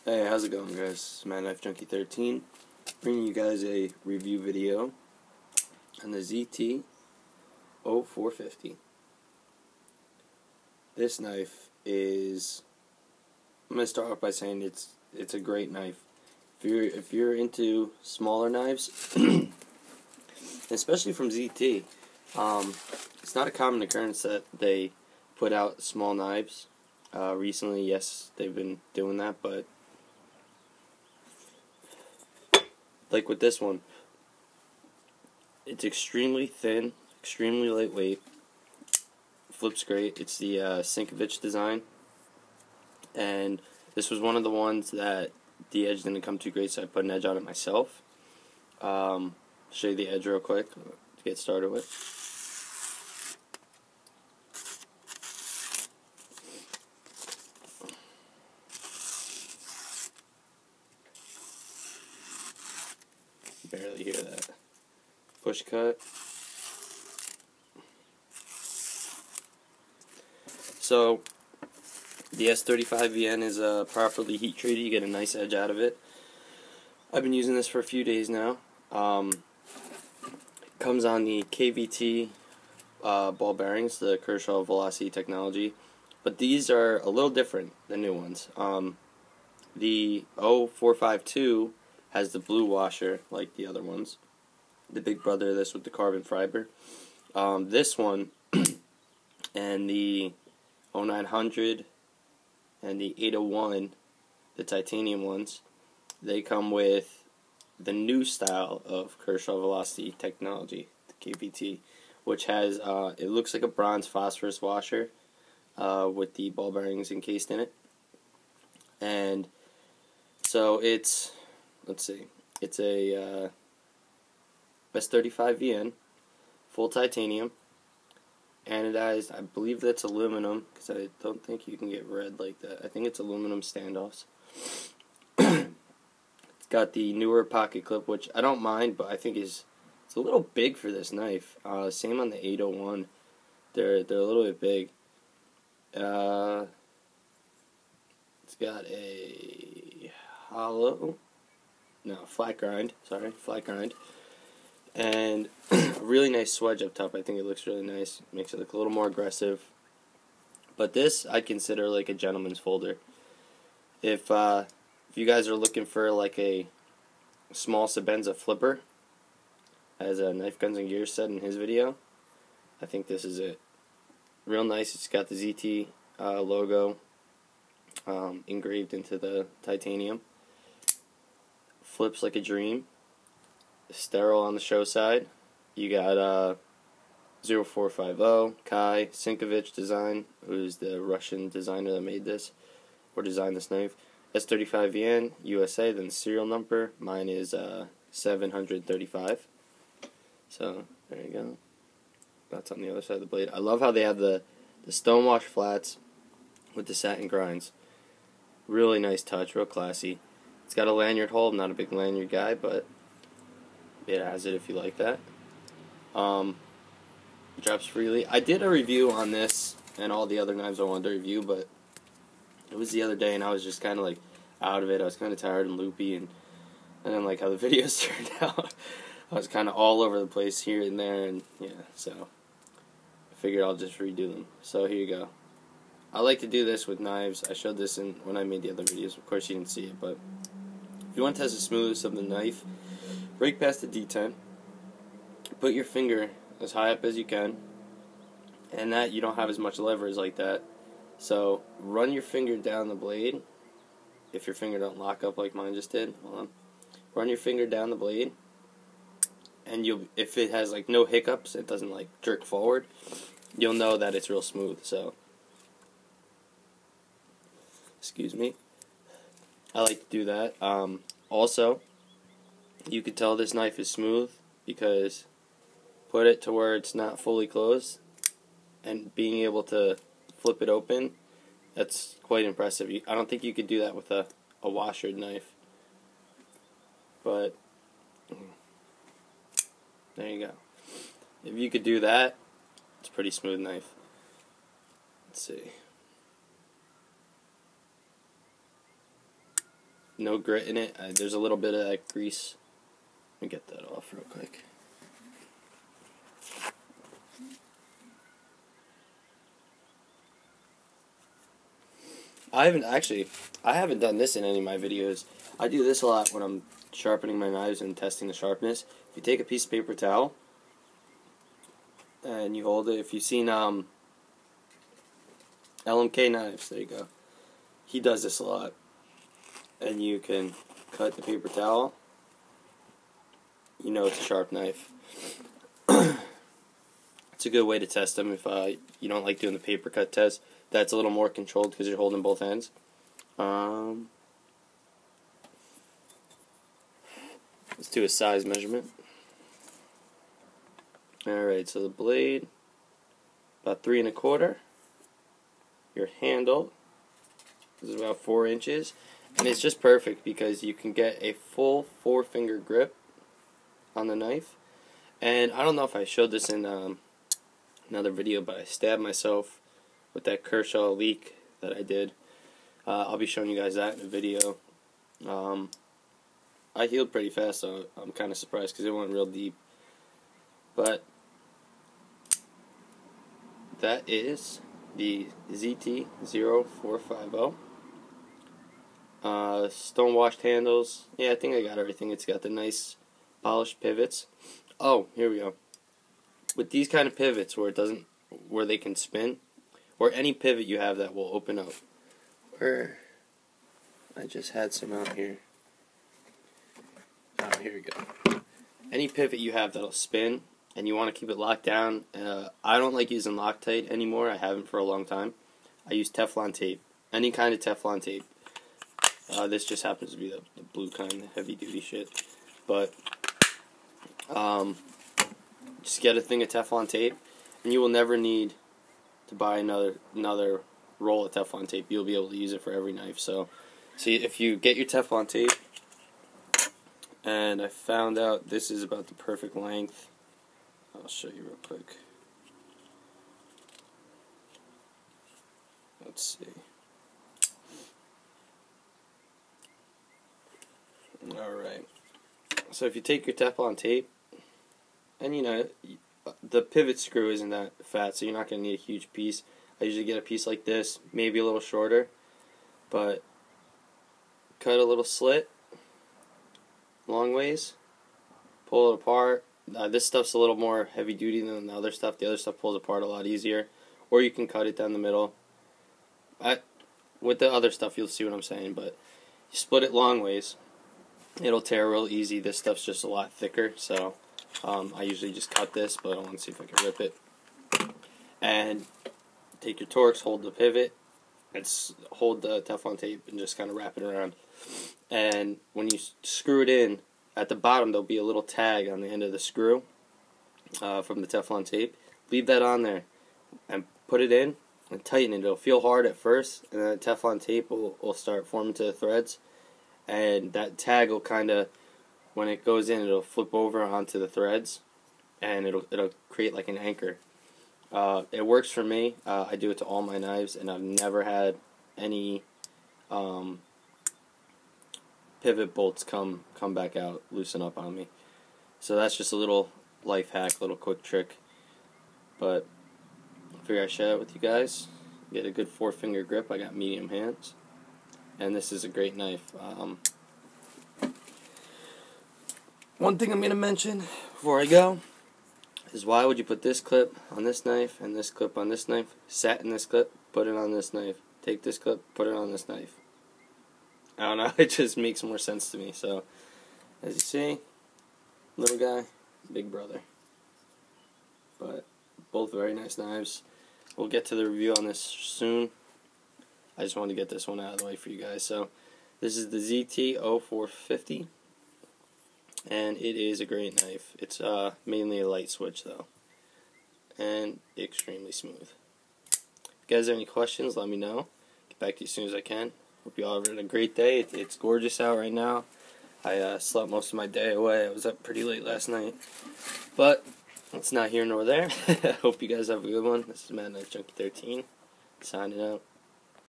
Hey, how's it going, guys? It's Mad Knife Junkie 13, bringing you guys a review video on the ZT 0450. This knife is, I'm gonna start off by saying it's a great knife. If you're into smaller knives, especially from ZT, it's not a common occurrence that they put out small knives. Recently, yes, they've been doing that, but like with this one, it's extremely thin, extremely lightweight, flips great. It's the Sinkevich design, and this was one of the ones that the edge didn't come too great, so I put an edge on it myself. Show you the edge real quick to get started with. Barely hear that. Push cut. So the S35VN is properly heat treated. You get a nice edge out of it. I've been using this for a few days now. Comes on the KVT ball bearings, the Kershaw Velocity technology, but these are a little different than new ones. The 0452 has the blue washer like the other ones. The big brother of this with the carbon fiber. This one and the 0900 and the 801, the titanium ones, they come with the new style of Kershaw Velocity technology, the KVT, which has, it looks like a bronze phosphorus washer with the ball bearings encased in it. And so it's, let's see, it's a S35VN, full titanium, anodized. I believe that's aluminum, because I don't think you can get red like that. I think it's aluminum standoffs. It's got the newer pocket clip, which I don't mind, but I think it's a little big for this knife. Same on the 801. They're a little bit big. It's got a flat grind. Sorry, flat grind. And a really nice swedge up top. I think it looks really nice. Makes it look a little more aggressive. But this I consider like a gentleman's folder. If you guys are looking for like a small Sebenza flipper, as a Knife Guns and Gears said in his video, I think this is it. Real nice. It's got the ZT logo engraved into the titanium. Flips like a dream. Sterile on the show side. You got 0450 Kai Sinkevich design, who's the Russian designer that made this or designed this knife. S35VN USA, then the serial number. Mine is 735. So there you go. That's on the other side of the blade. I love how they have the stonewash flats with the satin grinds. Really nice touch, real classy. It's got a lanyard hole. I'm not a big lanyard guy, but it has it if you like that. Drops freely. I did a review on this and all the other knives I wanted to review, but it was the other day and I was just kind of like out of it. I was kind of tired and loopy, and I didn't like how the videos turned out. I was kind of all over the place here and there, and yeah, so I figured I'll just redo them. So here you go. I like to do this with knives. I showed this when I made the other videos. Of course you didn't see it, but if you want to test the smoothness of the knife, break past the detent, put your finger as high up as you can, and that you don't have as much leverage like that. So run your finger down the blade. If your finger don't lock up like mine just did, hold on. Run your finger down the blade, and if it has like no hiccups, it doesn't like jerk forward, you'll know that it's real smooth. So, excuse me. I like to do that. Also, you can tell this knife is smooth because put it to where it's not fully closed, and being able to flip it open, that's quite impressive. I don't think you could do that with a washered knife. But there you go. If you could do that, it's a pretty smooth knife. Let's see. no grit in it. There's a little bit of that grease. Let me get that off real quick. I haven't done this in any of my videos. I do this a lot when I'm sharpening my knives and testing the sharpness. If you take a piece of paper towel and you hold it, if you've seen LMK Knives, there you go. He does this a lot. And you can cut the paper towel. You know it's a sharp knife. It's a good way to test them if you don't like doing the paper cut test. That's a little more controlled because you're holding both ends. Let's do a size measurement. Alright, so the blade, about 3 1/4. Your handle is about 4 inches. And it's just perfect because you can get a full 4-finger grip on the knife. And I don't know if I showed this in another video, but I stabbed myself with that Kershaw leak that I did. I'll be showing you guys that in a video. I healed pretty fast, so I'm kind of surprised because it went real deep. But that is the ZT-0450. Stone washed handles. Yeah, I think I got everything. It's got the nice polished pivots. Oh, here we go. With these kind of pivots where they can spin, or any pivot you have that will open up. Where I just had some out here. Oh, here we go. Any pivot you have that'll spin and you want to keep it locked down. I don't like using Loctite anymore. I haven't for a long time. I use Teflon tape. Any kind of Teflon tape. This just happens to be the blue kind, the heavy duty shit. But just get a thing of Teflon tape, and you will never need to buy another roll of Teflon tape. You'll be able to use it for every knife. So, see, if you get your Teflon tape, and I found out this is about the perfect length. I'll show you real quick. Let's see. Alright. So if you take your Teflon tape, and you know, the pivot screw isn't that fat, so you're not going to need a huge piece. I usually get a piece like this, maybe a little shorter, but cut a little slit, long ways, pull it apart. This stuff's a little more heavy duty than the other stuff. The other stuff pulls apart a lot easier. Or you can cut it down the middle. With the other stuff, you'll see what I'm saying, but you split it long ways. It'll tear real easy. This stuff's just a lot thicker, so I usually just cut this, but I want to see if I can rip it. And take your Torx, hold the pivot, and hold the Teflon tape, and just kind of wrap it around. And when you screw it in, at the bottom there'll be a little tag on the end of the screw from the Teflon tape. Leave that on there and put it in and tighten it. It'll feel hard at first, and then the Teflon tape will start forming to the threads. And that tag will kind of, when it goes in, it'll flip over onto the threads, and it'll create like an anchor. It works for me. I do it to all my knives, and I've never had any pivot bolts come back out, loosen up on me. So that's just a little life hack, little quick trick. But I figure I share it with you guys. Get a good 4-finger grip. I got medium hands, and this is a great knife. One thing I'm going to mention before I go is, why would you put this clip on this knife and this clip on this knife? Satin this clip, put it on this knife. Take this clip, put it on this knife. I don't know, it just makes more sense to me. So, as you see, little guy, big brother. But both very nice knives. We'll get to the review on this soon. I just wanted to get this one out of the way for you guys. So, this is the ZT-0450, and it is a great knife. It's mainly a light switch though, and extremely smooth. If you guys have any questions, let me know. Get back to you as soon as I can. Hope you all having a great day. It's gorgeous out right now. I slept most of my day away. I was up pretty late last night. But it's not here nor there. Hope you guys have a good one. This is Mad Knife Junkie 13, signing out.